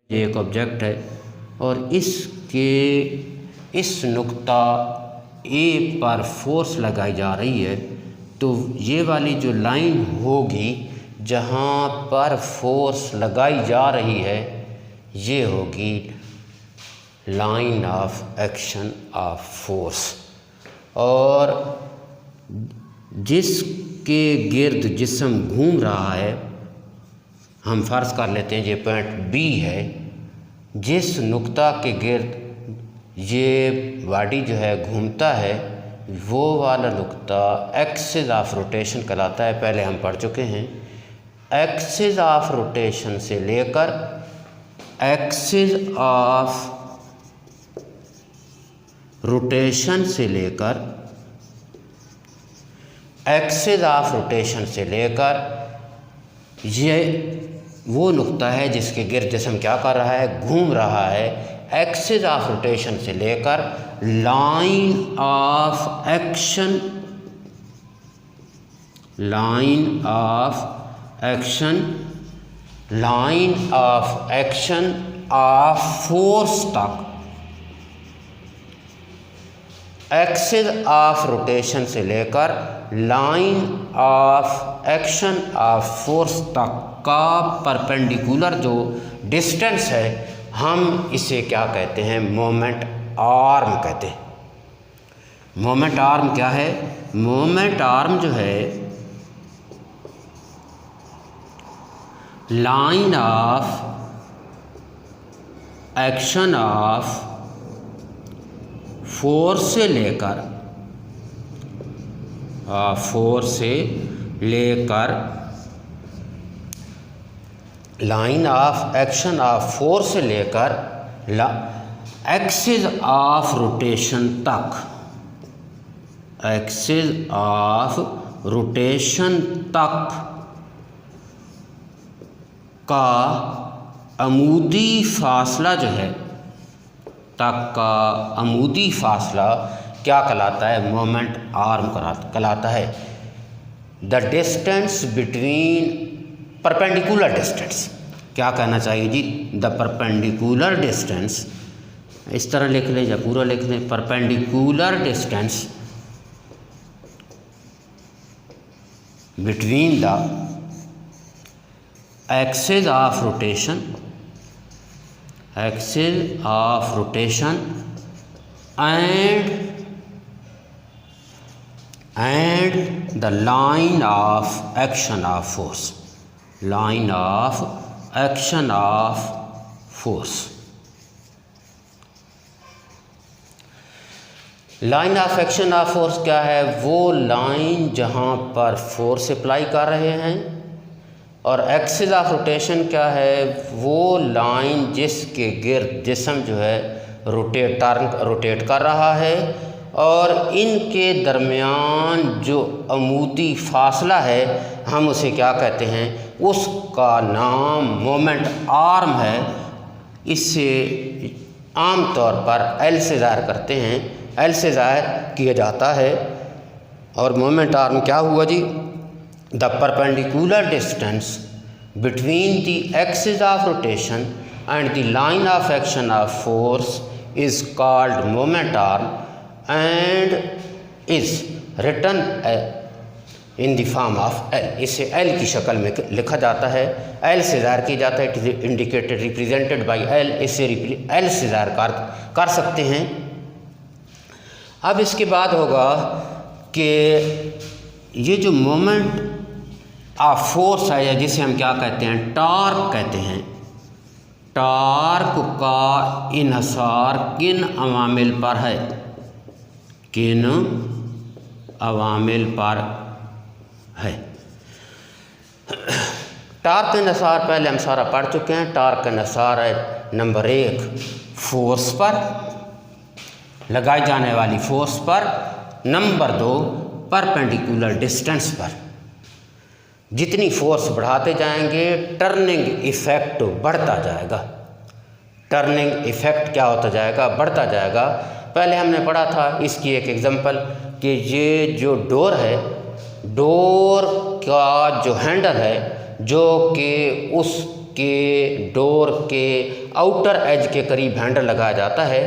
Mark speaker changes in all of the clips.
Speaker 1: ये एक ऑब्जेक्ट है और इसके इस नुक्ता ए पर फोर्स लगाई जा रही है, तो ये वाली जो लाइन होगी जहाँ पर फोर्स लगाई जा रही है ये होगी line of action of force. और जिसके गिर्द जिस्म घूम रहा है, हम फ़र्ज़ कर लेते हैं ये पॉइंट बी है, जिस नुक्ता के गिर्द ये बॉडी जो है घूमता है वो वाला नुक्ता एक्सिस ऑफ रोटेशन कहलाता है। पहले हम पढ़ चुके हैं। एक्सिस ऑफ रोटेशन से लेकर एक्सिस ऑफ रोटेशन से लेकर एक्सिस ऑफ रोटेशन से लेकर ये वो नुक्ता है जिसके गिर्द जिस्म क्या कर रहा है, घूम रहा है। एक्सिस ऑफ रोटेशन से लेकर line of action, line of action, line of action of force तक, एक्सिस ऑफ रोटेशन से लेकर line of action of force तक का परपेंडिकुलर जो डिस्टेंस है हम इसे क्या कहते हैं, मोमेंट आर्म कहते हैं। मोमेंट आर्म क्या है? मोमेंट आर्म जो है line of action of force से लेकर line of action of force से लेकर एक्सिस ऑफ रोटेशन तक, एक्सिस ऑफ रोटेशन तक का अमूदी फासला जो है, तक का अमूदी फासला क्या कहलाता है? मोमेंट आर्म कहलाता है। The distance between, perpendicular distance क्या कहना चाहिए जी? द परपेंडिकुलर डिस्टेंस, इस तरह लिख लें या पूरा लिख लें, perpendicular distance between the axis of rotation, axis of rotation and the line of action of force, line of action of force। Line of action of force क्या है? वो लाइन जहाँ पर फोर्स अप्लाई कर रहे हैं। और एक्सिस ऑफ रोटेशन क्या है? वो लाइन जिसके गिर्द जिस्म जो है रोटेट कर रहा है और इनके दरमियान जो अमूदी फासला है हम उसे क्या कहते हैं? उसका नाम मोमेंट आर्म है। इसे आम तौर पर एल से ज़ाहिर करते हैं, एल से ज़ाहिर किया जाता है। और मोमेंट आर्म क्या हुआ जी? The perpendicular distance between the axis of rotation and the line of action of force is called moment arm and is written in the form of L। इसे L की शक्ल में लिखा जाता है, L से ज़ाहिर किया जाता है। It is indicated represented by L। इसे L से ज़ाहिर कर सकते हैं। अब इसके बाद होगा कि ये जो मोमेंट ऑफ फोर्स है, या जिसे हम क्या कहते हैं, टॉर्क कहते हैं, टॉर्क का इन्हिसार किन अवामिल पर है, किन अवामिल पर है? टॉर्क का इन्हिसार पहले हम सारा पढ़ चुके हैं। टॉर्क का इन्हिसार है नंबर 1 फोर्स पर, लगाई जाने वाली फोर्स पर। नंबर 2 परपेंडिकुलर डिस्टेंस पर। जितनी फोर्स बढ़ाते जाएंगे टर्निंग इफ़ेक्ट बढ़ता जाएगा। टर्निंग इफ़ेक्ट क्या होता जाएगा? बढ़ता जाएगा। पहले हमने पढ़ा था इसकी एक एग्जांपल कि ये जो डोर है, डोर का जो हैंडल है जो कि उसके डोर के आउटर एज के करीब हैंडल लगाया जाता है।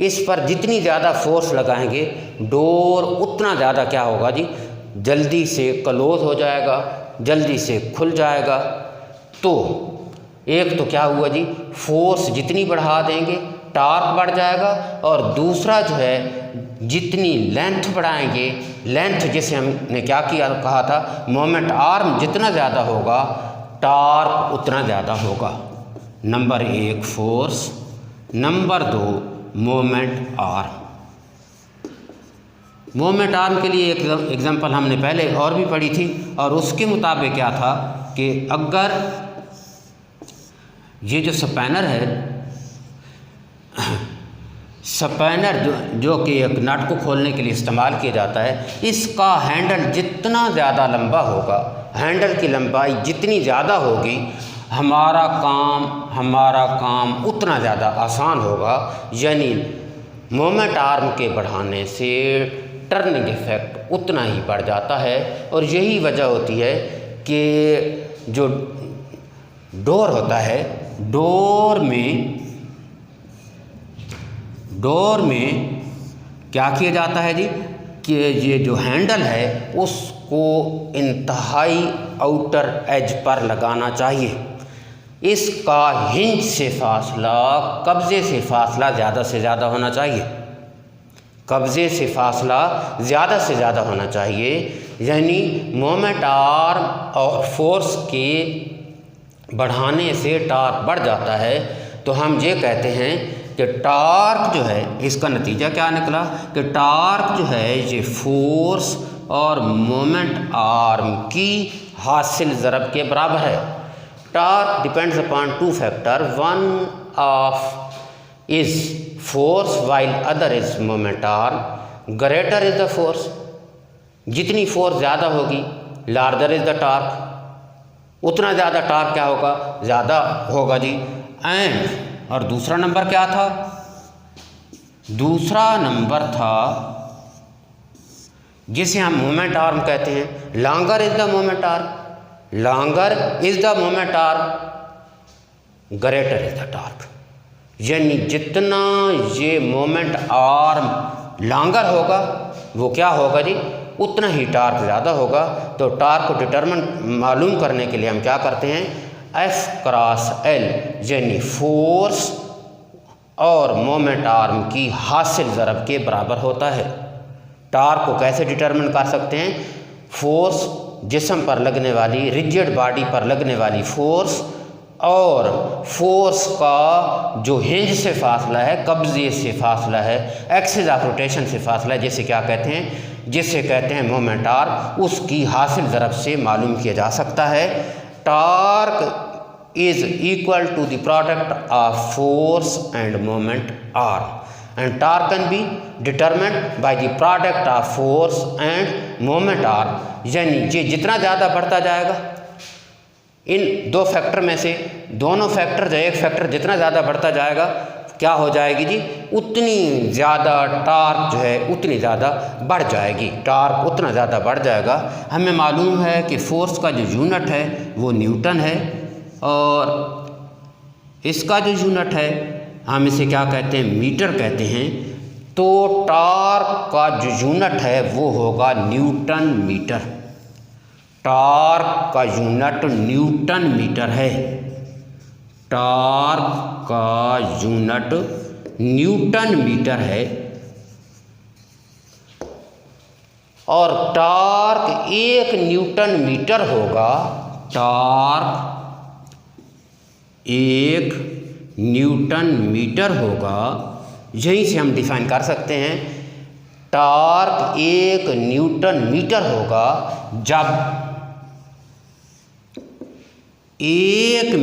Speaker 1: इस पर जितनी ज़्यादा फोर्स लगाएंगे डोर उतना ज़्यादा क्या होगा जी, जल्दी से क्लोज हो जाएगा, जल्दी से खुल जाएगा। तो एक तो क्या हुआ जी, फोर्स जितनी बढ़ा देंगे टार्क बढ़ जाएगा, और दूसरा जो है जितनी लेंथ बढ़ाएंगे, लेंथ जैसे हमने क्या किया कहा था, मोमेंट आर्म जितना ज़्यादा होगा टार्क उतना ज़्यादा होगा। Number 1 force, number 2 moment arm. Moment arm के लिए एक एग्जांपल हमने पहले और भी पढ़ी थी, और उसके मुताबिक क्या था कि अगर ये जो स्पैनर है, स्पैनर जो कि एक नट को खोलने के लिए इस्तेमाल किया जाता है, इसका हैंडल जितना ज़्यादा लंबा होगा, हैंडल की लंबाई जितनी ज़्यादा होगी, हमारा काम उतना ज़्यादा आसान होगा। यानी मोमेंट आर्म के बढ़ाने से टर्निंग इफेक्ट उतना ही बढ़ जाता है। और यही वजह होती है कि जो डोर होता है, डोर में क्या किया जाता है जी, कि ये जो हैंडल है उसको इंतहाई आउटर एज पर लगाना चाहिए। इसका हिंज से फासला, कब्जे से फासला ज़्यादा से ज़्यादा होना चाहिए, कब्जे से फासला ज़्यादा से ज़्यादा होना चाहिए। यानी मोमेंट आर्म और फोर्स के बढ़ाने से टार्क बढ़ जाता है। तो हम ये कहते हैं कि टार्क जो है, इसका नतीजा क्या निकला कि टार्क जो है ये फोर्स और मोमेंट आर्म की हासिल ज़रब के बराबर है। Torque depends upon 2 factor, one of is force while other is moment arm. Greater is the force, जितनी फोर्स ज़्यादा होगी लार्जर इज़ द टार्क, उतना ज़्यादा टार्क क्या होगा, ज़्यादा होगा जी। एंड और दूसरा नंबर क्या था, दूसरा नंबर था जिसे हम मोमेंट आर्म कहते हैं, longer is the moment arm, longer is the moment arm, greater is the torque. यानी जितना ये मोमेंट आर्म लॉन्गर होगा वो क्या होगा जी, उतना ही टार्क ज़्यादा होगा। तो टार्क को डिटरमिन मालूम करने के लिए हम क्या करते हैं, F क्रॉस L, यानी फोर्स और मोमेंट आर्म की हासिल ज़रब के बराबर होता है। टार्क को कैसे डिटरमिन कर सकते हैं, फोर्स जिस्म पर लगने वाली, रिजिड बॉडी पर लगने वाली फोर्स, और फोर्स का जो हिंज से फासला है, कब्जे से फासला है, एक्सिस ऑफ रोटेशन से फासला है, जिसे क्या कहते हैं, जिसे कहते हैं मोमेंट आर्म, उसकी हासिल ज़रब से मालूम किया जा सकता है। Torque is equal to the product of force and moment arm, and torque can be determined by the product of force and moment arm। यानी ये जितना ज़्यादा बढ़ता जाएगा, इन दो फैक्टर में से दोनों फैक्टर जो एक फैक्टर जितना ज़्यादा बढ़ता जाएगा क्या हो जाएगी जी, उतनी ज़्यादा टार्क जो है उतनी ज़्यादा बढ़ जाएगी, टार्क उतना ज़्यादा बढ़ जाएगा। हमें मालूम है कि फोर्स का जो यूनिट है वो न्यूटन है, और इसका जो यूनिट है हम इसे क्या कहते हैं, मीटर कहते हैं। तो टार्क का जो यूनिट है वो होगा न्यूटन मीटर, टार्क का यूनिट न्यूटन मीटर है, टार्क का यूनिट न्यूटन मीटर है। और टार्क 1 न्यूटन मीटर होगा, टार्क 1 न्यूटन मीटर होगा। यहीं से हम डिफाइन कर सकते हैं, टार्क 1 न्यूटन मीटर होगा जब 1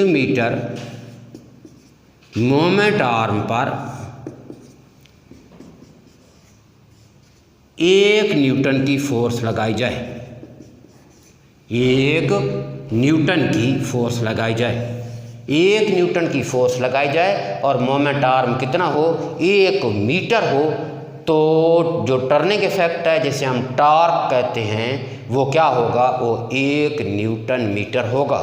Speaker 1: मीटर मोमेंट आर्म पर 1 न्यूटन की फोर्स लगाई जाए, 1 न्यूटन की फोर्स लगाई जाए, 1 न्यूटन की फोर्स लगाई जाए और मोमेंट आर्म कितना हो, 1 मीटर हो, तो जो टर्निंग इफेक्ट है जिसे हम टार्क कहते हैं वो क्या होगा, वो 1 न्यूटन मीटर होगा।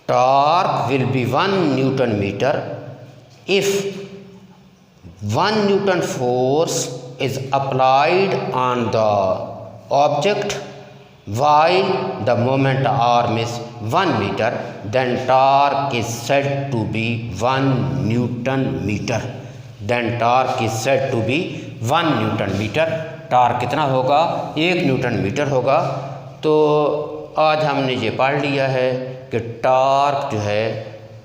Speaker 1: torque will be 1 Newton meter if 1 Newton force is applied on the object while the moment arm is 1 meter, then torque is said to be 1 Newton meter. Then torque is said to be 1 Newton meter. Torque कितना होगा? 1 Newton metre होगा। तो आज हमने ये पढ़ लिया है कि टॉर्क जो है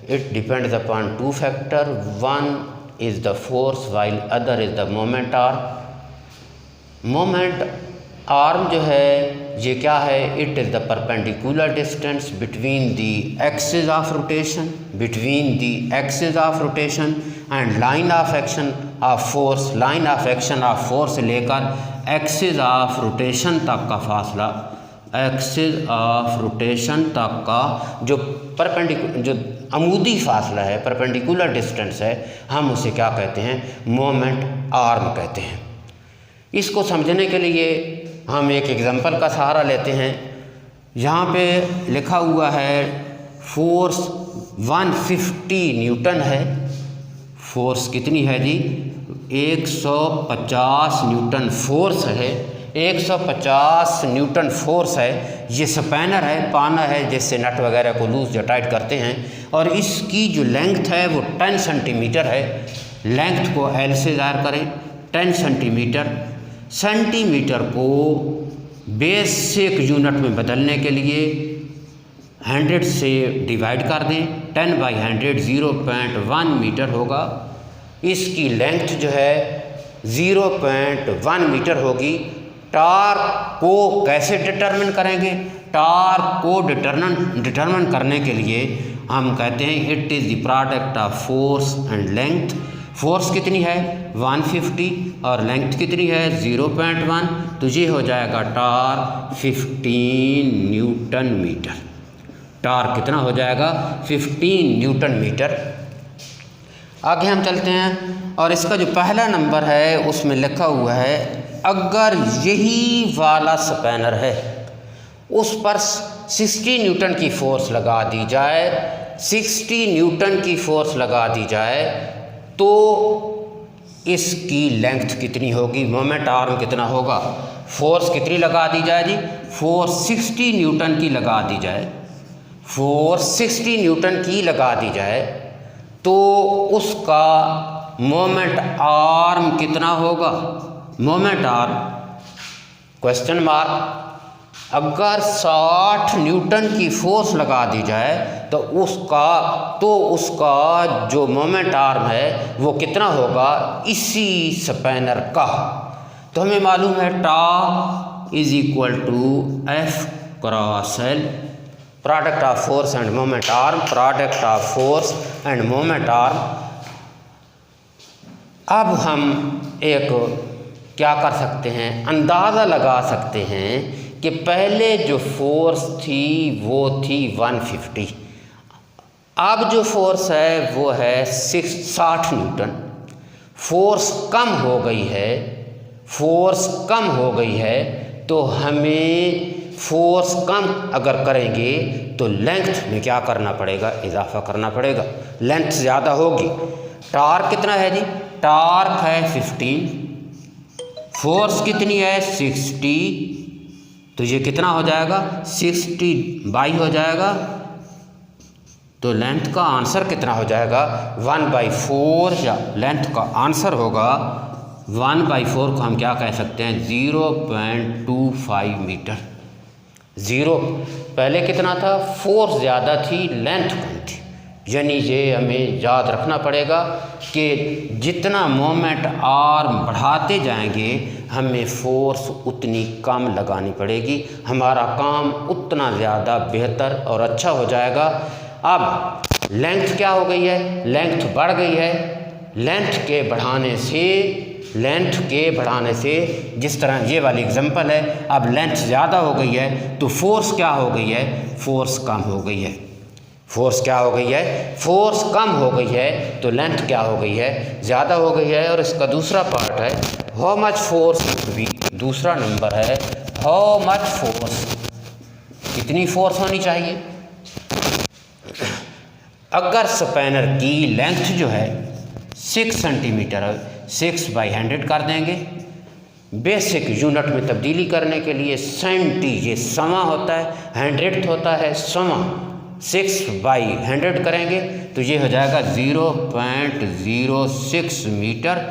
Speaker 1: it depends upon 2 factor, one is the force while other is the moment arm. Moment arm जो है ये क्या है? It is the perpendicular distance between the axis of rotation and line of action of force. Line of action of force से लेकर axis of rotation तक का फासला, एक्सिस ऑफ रोटेशन तक का जो जो अमूदी फासला है, परपेंडिकुलर डिस्टेंस है, हम उसे क्या कहते हैं? मोमेंट आर्म कहते हैं। इसको समझने के लिए हम एक एग्जांपल का सहारा लेते हैं। यहाँ पे लिखा हुआ है फोर्स 150 न्यूटन है। फोर्स कितनी है जी? 150 न्यूटन फोर्स है। 150 न्यूटन फोर्स है। ये स्पैनर है, पाना है जिससे नट वगैरह को लूज या टाइट करते हैं, और इसकी जो लेंथ है वो 10 सेंटीमीटर है। लेंथ को एल से ज़ाहिर करें, 10 सेंटीमीटर। सेंटीमीटर को बेसिक यूनिट में बदलने के लिए 100 से डिवाइड कर दें। 10 बाई 100 0.1 मीटर होगा। इसकी लेंथ जो है 0.1 मीटर होगी। टॉर्क को कैसे डिटरमिन करेंगे? टॉर्क को डिटरमिन करने के लिए हम कहते हैं it is the product of force and length. Force कितनी है? 150 और लेंथ कितनी है? 0.1। तो ये हो जाएगा टॉर्क 15 न्यूटन मीटर। टॉर्क कितना हो जाएगा? 15 न्यूटन मीटर। आगे हम चलते हैं और इसका जो पहला नंबर है उसमें लिखा हुआ है अगर यही वाला स्पैनर है उस पर 60 न्यूटन की फोर्स लगा दी जाए, 60 न्यूटन की फोर्स लगा दी जाए तो इसकी लेंथ कितनी होगी? मोमेंट आर्म कितना होगा? फोर्स कितनी लगा दी जाए जी? फोर्स 60 न्यूटन की लगा दी जाए। फोर्स 60 न्यूटन की लगा दी जाए तो उसका मोमेंट आर्म कितना होगा? Moment arm question mark. अगर 60 न्यूटन की फोर्स लगा दी जाए तो उसका जो मोमेंट आर्म है वो कितना होगा? इसी स्पैनर का। तो हमें मालूम है torque is equal to F cross L, product of force and moment arm, product of force and moment arm. अब हम एक क्या कर सकते हैं? अंदाज़ा लगा सकते हैं कि पहले जो फोर्स थी वो थी 150, अब जो फोर्स है वो है 60 न्यूटन। फोर्स कम हो गई है, फोर्स कम हो गई है तो हमें फोर्स कम अगर करेंगे तो लेंथ में क्या करना पड़ेगा? इजाफा करना पड़ेगा। लेंथ ज़्यादा होगी। टॉर्क कितना है जी? टॉर्क है 15, फोर्स कितनी है? 60, तो ये कितना हो जाएगा? 60 बाई हो जाएगा। तो लेंथ का आंसर कितना हो जाएगा? 1/4, या लेंथ का आंसर होगा 1/4 को हम क्या कह सकते हैं? 0.25 मीटर। ज़ीरो पहले कितना था? फोर्स ज़्यादा थी, लेंथ कम थी। यानी ये हमें याद रखना पड़ेगा कि जितना मोमेंट आर्म बढ़ाते जाएंगे हमें फोर्स उतनी कम लगानी पड़ेगी, हमारा काम उतना ज़्यादा बेहतर और अच्छा हो जाएगा। अब लेंथ क्या हो गई है? लेंथ बढ़ गई है। लेंथ के बढ़ाने से जिस तरह ये वाली एग्जांपल है, अब लेंथ ज़्यादा हो गई है तो फोर्स क्या हो गई है? फोर्स कम हो गई है। फोर्स क्या हो गई है? फोर्स कम हो गई है तो लेंथ क्या हो गई है? ज़्यादा हो गई है। और इसका दूसरा पार्ट है हाउ मच फोर्स भी, दूसरा नंबर है हाउ मच फोर्स, कितनी फोर्स होनी चाहिए। अगर स्पैनर की लेंथ जो है 6 सेंटीमीटर है, 6/100 कर देंगे। बेसिक यूनिट में तब्दीली करने के लिए सेंटी ये समा होता है, 100th होता है समा, 6/100 करेंगे तो ये हो जाएगा 0.06 मीटर।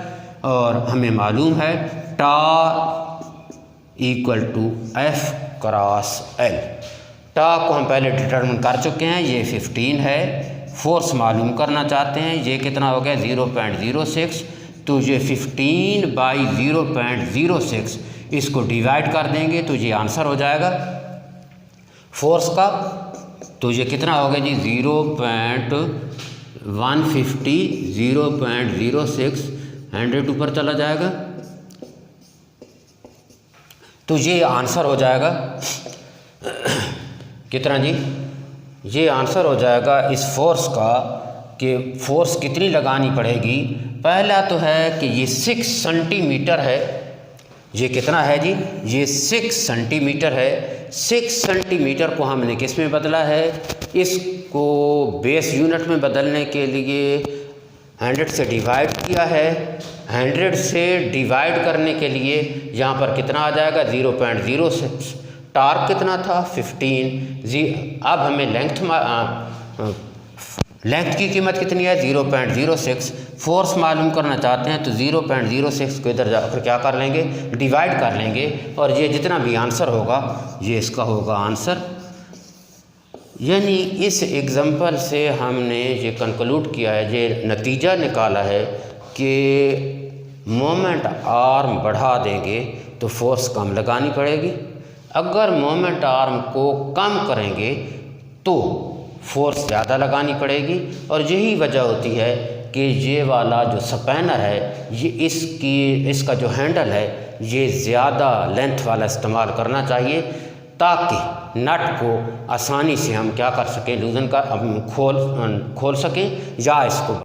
Speaker 1: और हमें मालूम है टा = F/L। टा को हम पहले डिटरमिन कर चुके हैं, ये 15 है। फोर्स मालूम करना चाहते हैं, ये कितना हो गया 0.06, तो ये 15/0.06 इसको डिवाइड कर देंगे तो ये आंसर हो जाएगा फोर्स का। तो ये कितना हो गया जी 0.150, 0.06, 100 ऊपर चला जाएगा तो ये आंसर हो जाएगा कितना जी, ये आंसर हो जाएगा इस फोर्स का कि फोर्स कितनी लगानी पड़ेगी। पहला तो है कि ये 6 सेंटीमीटर है, ये कितना है जी, ये 6 सेंटीमीटर है। 6 सेंटीमीटर को हमने किस में बदला है, इसको बेस यूनिट में बदलने के लिए 100 से डिवाइड किया है। 100 से डिवाइड करने के लिए यहाँ पर कितना आ जाएगा 0.06, टार्क कितना था 15 जी। अब हमें लेंथ की कीमत कितनी है 0.06, फोर्स मालूम करना चाहते हैं तो 0.06 को इधर जाकर क्या कर लेंगे डिवाइड कर लेंगे और ये जितना भी आंसर होगा ये इसका होगा आंसर। यानी इस एग्ज़ाम्पल से हमने ये कंक्लूड किया है, ये नतीजा निकाला है कि मोमेंट आर्म बढ़ा देंगे तो फोर्स कम लगानी पड़ेगी, अगर मोमेंट आर्म को कम करेंगे तो फोर्स ज़्यादा लगानी पड़ेगी। और यही वजह होती है कि ये वाला जो स्पैनर है ये इसका जो हैंडल है ये ज़्यादा लेंथ वाला इस्तेमाल करना चाहिए ताकि नट को आसानी से हम क्या कर सकें, लूजन का खोल सकें या इसको